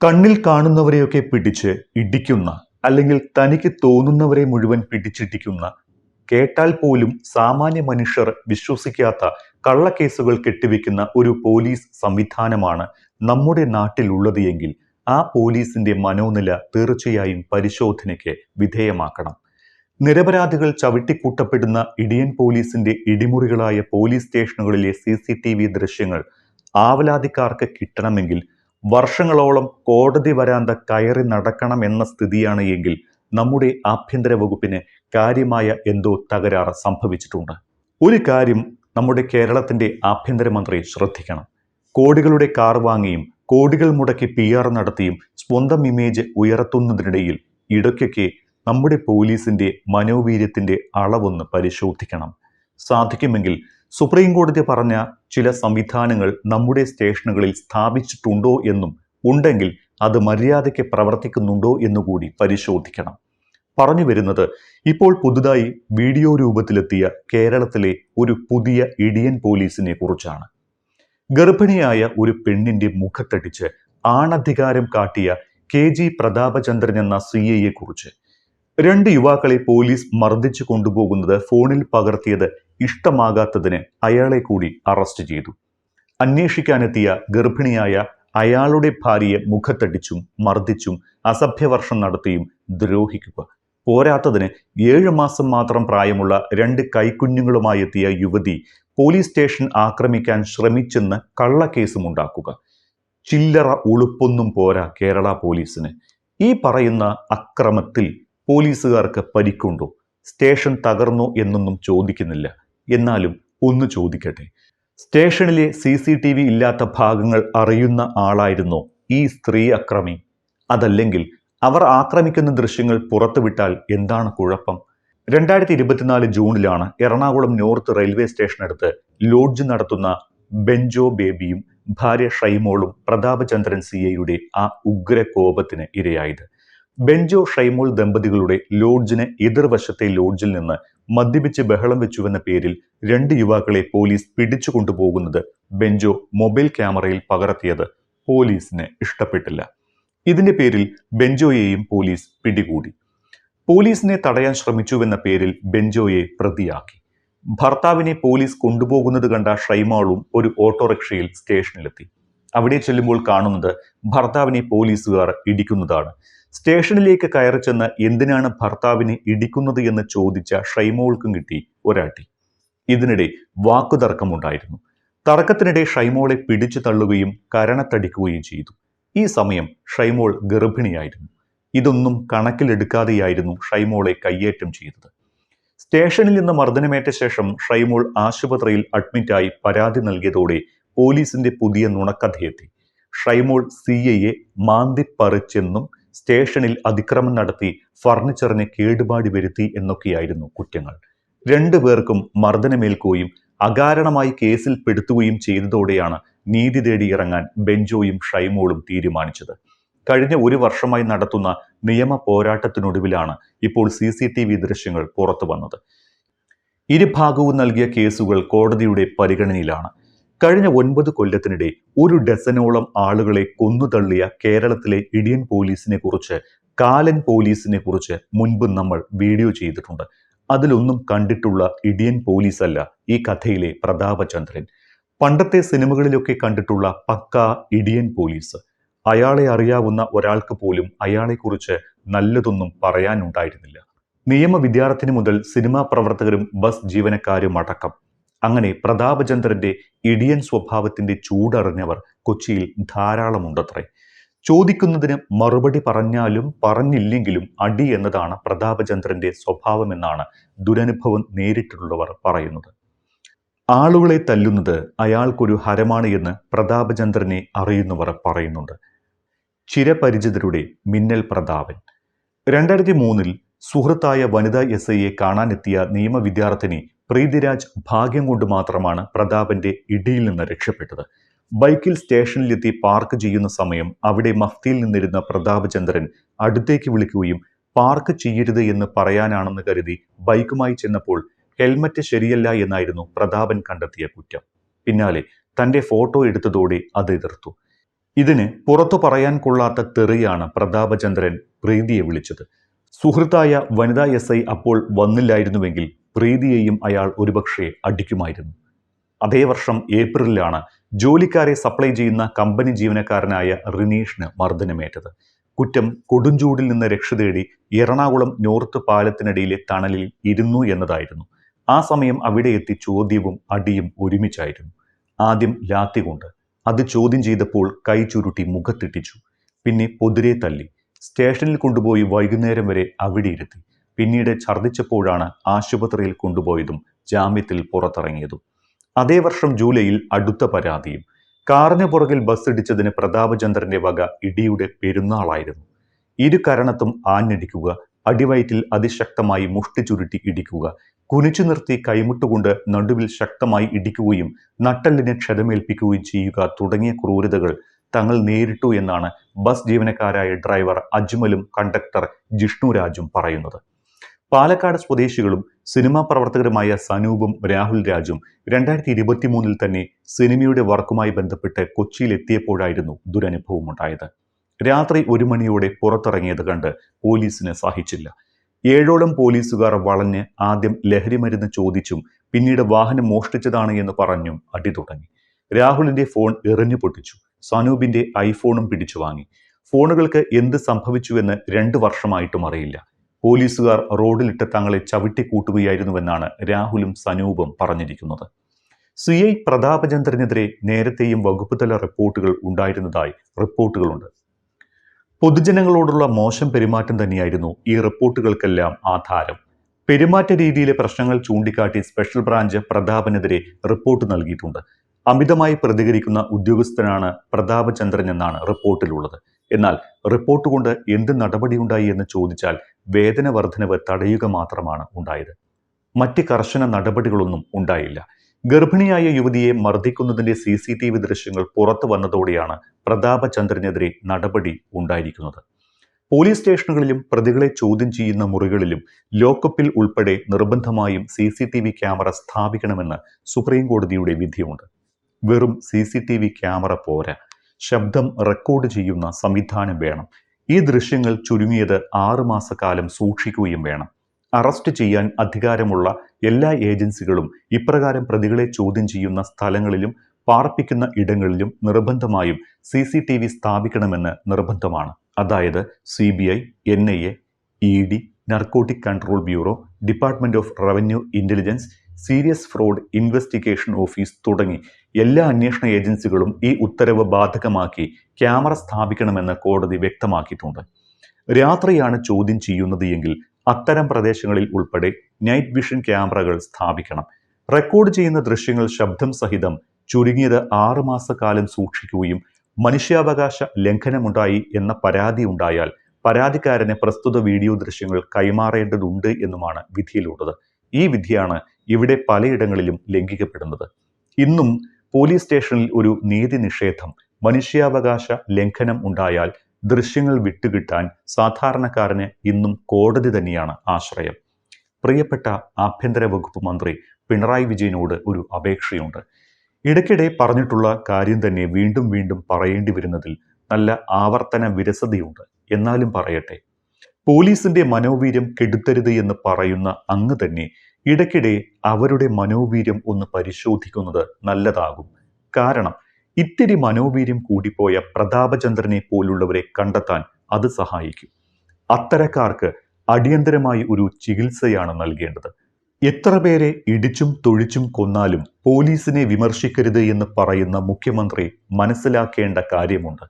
കണ്ണിൽ കാണുന്നവരെയൊക്കെ പിടിച്ച് ഇടിക്കുന്ന അല്ലെങ്കിൽ തനിക്ക് തോന്നുന്നവരെ മുഴുവൻ പിടിച്ചിടിക്കുന്ന, കേട്ടാൽ പോലും സാമാന്യ മനുഷ്യർ വിശ്വസിക്കാത്ത കള്ളക്കേസുകൾ കെട്ടിവെക്കുന്ന ഒരു പോലീസ് സംവിധാനമാണ് നമ്മുടെ നാട്ടിലുള്ളത് എങ്കിൽ ആ പോലീസിന്റെ മനോനില തീർച്ചയായും പരിശോധനയ്ക്ക് വിധേയമാക്കണം. നിരപരാധികൾ ചവിട്ടിക്കൂട്ടപ്പെടുന്ന ഇടിയൻ പോലീസിന്റെ ഇടിമുറികളായ പോലീസ് സ്റ്റേഷനുകളിലെ CCTV ദൃശ്യങ്ങൾ ആവലാതിക്കാർക്ക് കിട്ടണമെങ്കിൽ വർഷങ്ങളോളം കോടതി വരാന്ത കയറി നടക്കണമെന്ന സ്ഥിതിയാണ് എങ്കിൽ നമ്മുടെ ആഭ്യന്തര വകുപ്പിന് കാര്യമായ എന്തോ തകരാറ് സംഭവിച്ചിട്ടുണ്ട്. ഒരു കാര്യം നമ്മുടെ കേരളത്തിന്റെ ആഭ്യന്തരമന്ത്രി ശ്രദ്ധിക്കണം. കോടികളുടെ കാർ വാങ്ങിയും കോടികൾ മുടക്കി PR നടത്തിയും സ്വന്തം ഇമേജ് ഉയർത്തുന്നതിനിടയിൽ ഇടയ്ക്കൊക്കെ നമ്മുടെ പോലീസിന്റെ മനോവീര്യത്തിന്റെ അളവൊന്ന് പരിശോധിക്കണം. സാധിക്കുമെങ്കിൽ സുപ്രീം കോടതി പറഞ്ഞ ചില സംവിധാനങ്ങൾ നമ്മുടെ സ്റ്റേഷനുകളിൽ സ്ഥാപിച്ചിട്ടുണ്ടോ എന്നും, ഉണ്ടെങ്കിൽ അത് മര്യാദയ്ക്ക് പ്രവർത്തിക്കുന്നുണ്ടോ എന്നുകൂടി പരിശോധിക്കണം. പറഞ്ഞു വരുന്നത്, ഇപ്പോൾ പുതുതായി വീഡിയോ രൂപത്തിലെത്തിയ കേരളത്തിലെ ഒരു പുതിയ ഇടിയൻ പോലീസിനെ കുറിച്ചാണ്. ഗർഭിണിയായ ഒരു പെണ്ണിന്റെ മുഖത്തടിച്ച് ആണധികാരം കാട്ടിയ KG പ്രതാപചന്ദ്രൻ എന്ന CIയെ കുറിച്ച്. 2 യുവാക്കളെ പോലീസ് മർദ്ദിച്ചു കൊണ്ടുപോകുന്നത് ഫോണിൽ പകർത്തിയത് ഇഷ്ടമാകാത്തതിന് അയാളെ കൂടി അറസ്റ്റ് ചെയ്തു. അന്വേഷിക്കാനെത്തിയ ഗർഭിണിയായ അയാളുടെ ഭാര്യയെ മുഖത്തടിച്ചും മർദ്ദിച്ചും അസഭ്യവർഷം നടത്തിയും ദ്രോഹിക്കുക. പോരാത്തതിന് 7 മാസം മാത്രം പ്രായമുള്ള 2 കൈക്കുഞ്ഞുങ്ങളുമായി എത്തിയ യുവതി പോലീസ് സ്റ്റേഷൻ ആക്രമിക്കാൻ ശ്രമിച്ചെന്ന് കള്ളക്കേസുമുണ്ടാക്കുക. ചില്ലറ ഉളുപ്പൊന്നും പോരാ കേരള പോലീസിന്. ഈ പറയുന്ന അക്രമത്തിൽ പോലീസുകാർക്ക് പരിക്കുണ്ടോ, സ്റ്റേഷൻ തകർന്നോ എന്നൊന്നും ചോദിക്കുന്നില്ല. എന്നാലും ഒന്ന് ചോദിക്കട്ടെ, സ്റ്റേഷനിലെ CCTV ഇല്ലാത്ത ഭാഗങ്ങൾ അറിയുന്ന ആളായിരുന്നോ ഈ സ്ത്രീ അക്രമി? അതല്ലെങ്കിൽ അവർ ആക്രമിക്കുന്ന ദൃശ്യങ്ങൾ പുറത്തുവിട്ടാൽ എന്താണ് കുഴപ്പം? 2024 ജൂണിലാണ് എറണാകുളം നോർത്ത് റെയിൽവേ സ്റ്റേഷനടുത്ത് ലോഡ്ജ് നടത്തുന്ന ബെഞ്ചോ ബേബിയും ഭാര്യ ഷൈമോളും പ്രതാപചന്ദ്രൻ CIയുടെ ആ ഉഗ്ര കോപത്തിന് ഇരയായത്. ബെഞ്ചോ ഷൈമോൾ ദമ്പതികളുടെ ലോഡ്ജിന് എതിർവശത്തെ ലോഡ്ജിൽ നിന്ന് മദ്യപിച്ച് ബഹളം വെച്ചുവെന്ന പേരിൽ 2 യുവാക്കളെ പോലീസ് പിടിച്ചു കൊണ്ടുപോകുന്നത് ബെഞ്ചോ മൊബൈൽ ക്യാമറയിൽ പകർത്തിയത് പോലീസിന് ഇഷ്ടപ്പെട്ടില്ല. ഇതിന്റെ പേരിൽ ബെഞ്ചോയെയും പോലീസ് പിടികൂടി. പോലീസിനെ തടയാൻ ശ്രമിച്ചുവെന്ന പേരിൽ ബെഞ്ചോയെ പ്രതിയാക്കി. ഭർത്താവിനെ പോലീസ് കൊണ്ടുപോകുന്നത് കണ്ട ഷൈമോളും ഒരു ഓട്ടോറിക്ഷയിൽ സ്റ്റേഷനിലെത്തി. അവിടെ ചെല്ലുമ്പോൾ കാണുന്നത് ഭർത്താവിനെ പോലീസുകാർ ഇടിക്കുന്നതാണ്. സ്റ്റേഷനിലേക്ക് കയറി ചെന്ന് എന്തിനാണ് ഭർത്താവിനെ ഇടിക്കുന്നത് എന്ന് ചോദിച്ച ഷൈമോൾക്കും കിട്ടി ഒരടി. ഇതിനിടെ വാക്കുതർക്കമുണ്ടായിരുന്നു. തർക്കത്തിനിടെ ഷൈമോളെ പിടിച്ചു തള്ളുകയും കരണത്തടിക്കുകയും ചെയ്തു. ഈ സമയം ഷൈമോൾ ഗർഭിണിയായിരുന്നു. ഇതൊന്നും കണക്കിലെടുക്കാതെയായിരുന്നു ഷൈമോളെ കയ്യേറ്റം ചെയ്തത്. സ്റ്റേഷനിൽ നിന്ന് മർദ്ദനമേറ്റ ശേഷം ഷൈമോൾ ആശുപത്രിയിൽ അഡ്മിറ്റായി പരാതി നൽകിയതോടെ പോലീസിന്റെ പുതിയ നുണക്കഥയെത്തി. ഷൈമോൾ CIയെ മാന്തിപ്പറിച്ചെന്നും സ്റ്റേഷനിൽ അതിക്രമം നടത്തി ഫർണിച്ചറിന് കേടുപാടി വരുത്തി എന്നൊക്കെയായിരുന്നു കുറ്റങ്ങൾ. 2 പേർക്കും മർദ്ദനമേൽക്കുകയും അകാരണമായി കേസിൽ പെടുത്തുകയും ചെയ്തതോടെയാണ് നീതി തേടി ഇറങ്ങാൻ ബെഞ്ചോയും ഷൈമോളും തീരുമാനിച്ചത്. കഴിഞ്ഞ 1 വർഷമായി നടത്തുന്ന നിയമ പോരാട്ടത്തിനൊടുവിലാണ് ഇപ്പോൾ CCTV ദൃശ്യങ്ങൾ പുറത്തു വന്നത്. ഇരുഭാഗവും നൽകിയ കേസുകൾ കോടതിയുടെ പരിഗണനയിലാണ്. കഴിഞ്ഞ 9 കൊല്ലത്തിനിടെ 1 ഡസനോളം ആളുകളെ കൊന്നുതള്ളിയ കേരളത്തിലെ ഇടിയൻ പോലീസിനെ കുറിച്ച്, കാലൻ പോലീസിനെ കുറിച്ച് മുൻപ് നമ്മൾ വീഡിയോ ചെയ്തിട്ടുണ്ട്. അതിലൊന്നും കണ്ടിട്ടുള്ള ഇടിയൻ പോലീസല്ല ഈ കഥയിലെ പ്രതാപചന്ദ്രൻ. പണ്ടത്തെ സിനിമകളിലൊക്കെ കണ്ടിട്ടുള്ള പക്കാ ഇടിയൻ പോലീസ്. അയാളെ അറിയാവുന്ന ഒരാൾക്ക് പോലും അയാളെക്കുറിച്ച് നല്ലതൊന്നും പറയാനുണ്ടായിരുന്നില്ല. നിയമ വിദ്യാർത്ഥിനി മുതൽ സിനിമാ പ്രവർത്തകരും ബസ് ജീവനക്കാരും അടക്കം. അങ്ങനെ പ്രതാപചന്ദ്രന്റെ ഇടിയൻ സ്വഭാവത്തിന്റെ ചൂടറിഞ്ഞവർ കൊച്ചിയിൽ ധാരാളമുണ്ടത്രേ. ചോദിക്കുന്നതിന് മറുപടി പറഞ്ഞാലും പറഞ്ഞില്ലെങ്കിലും അടി എന്നതാണ് പ്രതാപചന്ദ്രന്റെ സ്വഭാവമെന്നാണ് ദുരനുഭവം നേരിട്ടുള്ളവർ പറയുന്നത്. ആളുകളെ തല്ലുന്നത് അയാൾക്കൊരു ഹരമാണ് എന്ന് പ്രതാപചന്ദ്രനെ അറിയുന്നവർ പറയുന്നുണ്ട്. ചിരപരിചിതരുടെ മിന്നൽ പ്രതാപൻ. 2003 സുഹൃത്തായ വനിതാ SIയെ കാണാനെത്തിയ നിയമ വിദ്യാർത്ഥിനി പ്രീതിരാജ് ഭാഗ്യം കൊണ്ട് മാത്രമാണ് പ്രതാപന്റെ ഇടിയിൽ നിന്ന് രക്ഷപ്പെട്ടത്. ബൈക്കിൽ സ്റ്റേഷനിലെത്തി പാർക്ക് ചെയ്യുന്ന സമയം അവിടെ മഫ്തിയിൽ നിന്നിരുന്ന പ്രതാപചന്ദ്രൻ അടുത്തേക്ക് വിളിക്കുകയും പാർക്ക് ചെയ്യരുത് എന്ന് പറയാനാണെന്ന് കരുതി ബൈക്കുമായി ചെന്നപ്പോൾ ഹെൽമറ്റ് ശരിയല്ല എന്നായിരുന്നു പ്രതാപൻ കണ്ടെത്തിയ കുറ്റം. പിന്നാലെ തന്റെ ഫോട്ടോ എടുത്തതോടെ അത് എതിർത്തു. ഇതിന് പുറത്തു പറയാൻ കൊള്ളാത്ത തെറിയാണ് പ്രതാപചന്ദ്രൻ പ്രീതിയെ വിളിച്ചത്. സുഹൃത്തായ വനിതാ SI അപ്പോൾ വന്നില്ലായിരുന്നുവെങ്കിൽ പ്രീതിയെയും അയാൾ ഒരുപക്ഷെ അടിക്കുമായിരുന്നു. അതേ വർഷം ഏപ്രിലിലാണ് ജോലിക്കാരെ സപ്ലൈ ചെയ്യുന്ന കമ്പനി ജീവനക്കാരനായ റിനീഷിന് മർദ്ദനമേറ്റത്. കുറ്റം കൊടുംചൂടിൽ നിന്ന് രക്ഷ തേടി എറണാകുളം നോർത്ത് പാലത്തിനടിയിലെ തണലിൽ ഇരുന്നു എന്നതായിരുന്നു. ആ സമയം അവിടെ എത്തി ചോദ്യവും അടിയും ഒരുമിച്ചായിരുന്നു. ആദ്യം ലാത്തി കൊണ്ട്, അത് ചോദ്യം ചെയ്തപ്പോൾ കൈ ചുരുട്ടി മുഖത്തിട്ടിച്ചു. പിന്നെ പൊതിരെ തല്ലി. സ്റ്റേഷനിൽ കൊണ്ടുപോയി വൈകുന്നേരം വരെ അവിടെ ഇരുത്തി. പിന്നീട് ഛർദ്ദിച്ചപ്പോഴാണ് ആശുപത്രിയിൽ കൊണ്ടുപോയതും ജാമ്യത്തിൽ പുറത്തിറങ്ങിയതും. അതേ വർഷം ജൂലൈയിൽ അടുത്ത പരാതിയും. കാറിന് പുറകിൽ ബസ് ഇടിച്ചതിന് പ്രതാപചന്ദ്രന്റെ വക ഇടിയുടെ പെരുന്നാളായിരുന്നു. ഇരു കരണത്തും ആഞ്ഞടിക്കുക, അടിവയറ്റിൽ അതിശക്തമായി മുഷ്ടി ചുരുട്ടി ഇടിക്കുക, കുനിച്ചു നിർത്തി കൈമുട്ടുകൊണ്ട് നടുവിൽ ശക്തമായി ഇടിക്കുകയും നട്ടെല്ലിന് ക്ഷതമേൽപ്പിക്കുകയും ചെയ്യുക തുടങ്ങിയ ക്രൂരതകൾ തങ്ങൾ നേരിട്ടു എന്നാണ് ബസ് ജീവനക്കാരായ ഡ്രൈവർ അജ്മലും കണ്ടക്ടർ ജിഷ്ണുരാജും പറയുന്നത്. പാലക്കാട് സ്വദേശികളും സിനിമാ പ്രവർത്തകരുമായ സനൂപും രാഹുൽ രാജും 2023 തന്നെ സിനിമയുടെ വർക്കുമായി ബന്ധപ്പെട്ട് കൊച്ചിയിൽ എത്തിയപ്പോഴായിരുന്നു ദുരനുഭവം ഉണ്ടായത്. രാത്രി 1 മണിയോടെ പുറത്തിറങ്ങിയത് കണ്ട് പോലീസിന് സഹിച്ചില്ല. 7ഓളം പോലീസുകാർ വളഞ്ഞ് ആദ്യം ലഹരിമരുന്ന് ചോദിച്ചും പിന്നീട് വാഹനം മോഷ്ടിച്ചതാണ് എന്ന് പറഞ്ഞും അടി തുടങ്ങി. രാഹുലിന്റെ ഫോൺ എറിഞ്ഞു പൊട്ടിച്ചു. സനൂപിന്റെ ഐഫോണും പിടിച്ചു വാങ്ങി. ഫോണുകൾക്ക് എന്ത് സംഭവിച്ചുവെന്ന് 2 വർഷമായിട്ടും അറിയില്ല. പോലീസുകാർ റോഡിലിട്ട് തങ്ങളെ ചവിട്ടിക്കൂട്ടുകയായിരുന്നുവെന്നാണ് രാഹുലും സനൂപും പറഞ്ഞിരിക്കുന്നത്. CI പ്രതാപചന്ദ്രനെതിരെ നേരത്തെയും വകുപ്പുതല റിപ്പോർട്ടുകൾ ഉണ്ടായിരുന്നതായി റിപ്പോർട്ടുകളുണ്ട്. പൊതുജനങ്ങളോടുള്ള മോശം പെരുമാറ്റം തന്നെയായിരുന്നു ഈ റിപ്പോർട്ടുകൾക്കെല്ലാം ആധാരം. പെരുമാറ്റ രീതിയിലെ പ്രശ്നങ്ങൾ ചൂണ്ടിക്കാട്ടി സ്പെഷ്യൽ ബ്രാഞ്ച് പ്രതാപനെതിരെ റിപ്പോർട്ട് നൽകിയിട്ടുണ്ട്. അമിതമായി പ്രതികരിക്കുന്ന ഉദ്യോഗസ്ഥനാണ് പ്രതാപചന്ദ്രൻ എന്നാണ് റിപ്പോർട്ടിലുള്ളത്. എന്നാൽ റിപ്പോർട്ട് കൊണ്ട് എന്ത് നടപടിയുണ്ടായി എന്ന് ചോദിച്ചാൽ വേതന വർധനവ് തടയുക മാത്രമാണ് ഉണ്ടായത്. മറ്റ് കർശന നടപടികളൊന്നും ഉണ്ടായില്ല. ഗർഭിണിയായ യുവതിയെ മർദ്ദിക്കുന്നതിന്റെ CCTV ദൃശ്യങ്ങൾ പുറത്തു വന്നതോടെയാണ് പ്രതാപചന്ദ്രനെതിരെ നടപടി ഉണ്ടായിരിക്കുന്നത്. പോലീസ് സ്റ്റേഷനുകളിലും പ്രതികളെ ചോദ്യം ചെയ്യുന്ന മുറികളിലും ലോക്കപ്പിൽ ഉൾപ്പെടെ നിർബന്ധമായും CCTV ക്യാമറ സ്ഥാപിക്കണമെന്ന് സുപ്രീം കോടതിയുടെ വിധിയുണ്ട്. വെറും CCTV ക്യാമറ പോരാ, ശബ്ദം റെക്കോർഡ് ചെയ്യുന്ന സംവിധാനം വേണം. ഈ ദൃശ്യങ്ങൾ ചുരുങ്ങിയത് 6 മാസക്കാലം സൂക്ഷിക്കുകയും വേണം. അറസ്റ്റ് ചെയ്യാൻ അധികാരമുള്ള എല്ലാ ഏജൻസികളും ഇപ്രകാരം പ്രതികളെ ചോദ്യം ചെയ്യുന്ന സ്ഥലങ്ങളിലും പാർപ്പിക്കുന്ന ഇടങ്ങളിലും നിർബന്ധമായും CCTV സ്ഥാപിക്കണമെന്ന് നിർബന്ധമാണ്. അതായത് CBI, NIA, ED, narcotic control bureau, department of revenue intelligence, serious fraud investigation office തുടങ്ങി എല്ലാ അന്വേഷണ ഏജൻസികളും ഈ ഉത്തരവ് ബാധകമാക്കി ക്യാമറ സ്ഥാപിക്കണമെന്ന് കോടതി വ്യക്തമാക്കിയിട്ടുണ്ട്. രാത്രിയാണ് ചോദ്യം ചെയ്യുന്നത് എങ്കിൽ അത്തരം പ്രദേശങ്ങളിൽ ഉൾപ്പെടെ നൈറ്റ് വിഷൻ ക്യാമറകൾ സ്ഥാപിക്കണം. റെക്കോർഡ് ചെയ്യുന്ന ദൃശ്യങ്ങൾ ശബ്ദം സഹിതം ചുരുങ്ങിയത് 6 മാസക്കാലം സൂക്ഷിക്കുകയും മനുഷ്യാവകാശ ലംഘനമുണ്ടായി എന്ന പരാതി ഉണ്ടായാൽ പരാതിക്കാരന് പ്രസ്തുത വീഡിയോ ദൃശ്യങ്ങൾ കൈമാറേണ്ടതുണ്ട് എന്നുമാണ് വിധിയിലുള്ളത്. ഈ വിധിയാണ് ഇവിടെ പലയിടങ്ങളിലും ലംഘിക്കപ്പെടുന്നത്. ഇന്നും പോലീസ് സ്റ്റേഷനിൽ ഒരു നീതി നിഷേധം, മനുഷ്യാവകാശ ലംഘനം ഉണ്ടായാൽ ദൃശ്യങ്ങൾ വിട്ടുകിട്ടാൻ സാധാരണക്കാരന് ഇന്നും കോടതി തന്നെയാണ് ആശ്രയം. പ്രിയപ്പെട്ട ആഭ്യന്തര വകുപ്പ് മന്ത്രി പിണറായി വിജയനോട് ഒരു അപേക്ഷയുണ്ട്. ഇടയ്ക്കിടെ പറഞ്ഞിട്ടുള്ള കാര്യം തന്നെ വീണ്ടും വീണ്ടും പറയേണ്ടി വരുന്നതിൽ നല്ല ആവർത്തന വിരസതയുണ്ട്. എന്നാലും പറയട്ടെ, പോലീസിന്റെ മനോവീര്യം കെടുത്തരുത് എന്ന് പറയുന്ന അങ്ങ് തന്നെ ഇടയ്ക്കിടെ അവരുടെ മനോവീര്യം ഒന്ന് പരിശോധിക്കുന്നത് നല്ലതാകും. കാരണം ഇത്തിരി മനോവീര്യം കൂടിപ്പോയ പ്രതാപചന്ദ്രനെ പോലുള്ളവരെ കണ്ടെത്താൻ അത് സഹായിക്കും. അത്തരക്കാർക്ക് അടിയന്തരമായി ഒരു ചികിത്സയാണ് നൽകേണ്ടത്. എത്ര പേരെ ഇടിച്ചും തൊഴിച്ചും കൊന്നാലും പോലീസിനെ വിമർശിക്കരുത് എന്ന് പറയുന്ന മുഖ്യമന്ത്രി മനസ്സിലാക്കേണ്ട കാര്യമുണ്ട്.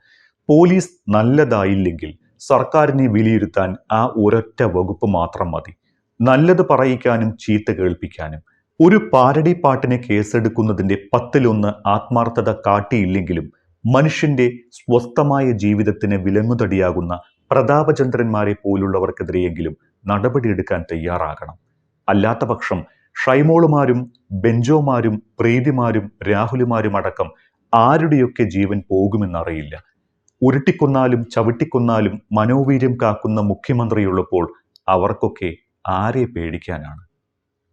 പോലീസ് നല്ലതായില്ലെങ്കിൽ സർക്കാരിനെ വിലയിരുത്താൻ ആ ഒരൊറ്റ വകുപ്പ് മാത്രം മതി. നല്ലത് പറയിക്കാനും ചീത്ത കേൾപ്പിക്കാനും. ഒരു പാരഡി പാട്ടിനെ കേസെടുക്കുന്നതിന്റെ 10-1 ആത്മാർത്ഥത കാട്ടിയില്ലെങ്കിലും മനുഷ്യന്റെ സ്വസ്ഥമായ ജീവിതത്തിന് വിലങ്ങുതടിയാകുന്ന പ്രതാപചന്ദ്രന്മാരെ പോലുള്ളവർക്കെതിരെയെങ്കിലും നടപടിയെടുക്കാൻ തയ്യാറാകണം. അല്ലാത്ത പക്ഷം ഷൈമോളുമാരും ബെഞ്ചോമാരും പ്രീതിമാരും രാഹുലുമാരും അടക്കം ആരുടെയൊക്കെ ജീവൻ പോകുമെന്നറിയില്ല. ഉരുട്ടിക്കൊന്നാലും ചവിട്ടിക്കൊന്നാലും മനോവീര്യം കാക്കുന്ന മുഖ്യമന്ത്രിയുള്ളപ്പോൾ അവർക്കൊക്കെ ആരെ പേടിക്കാനാണ്?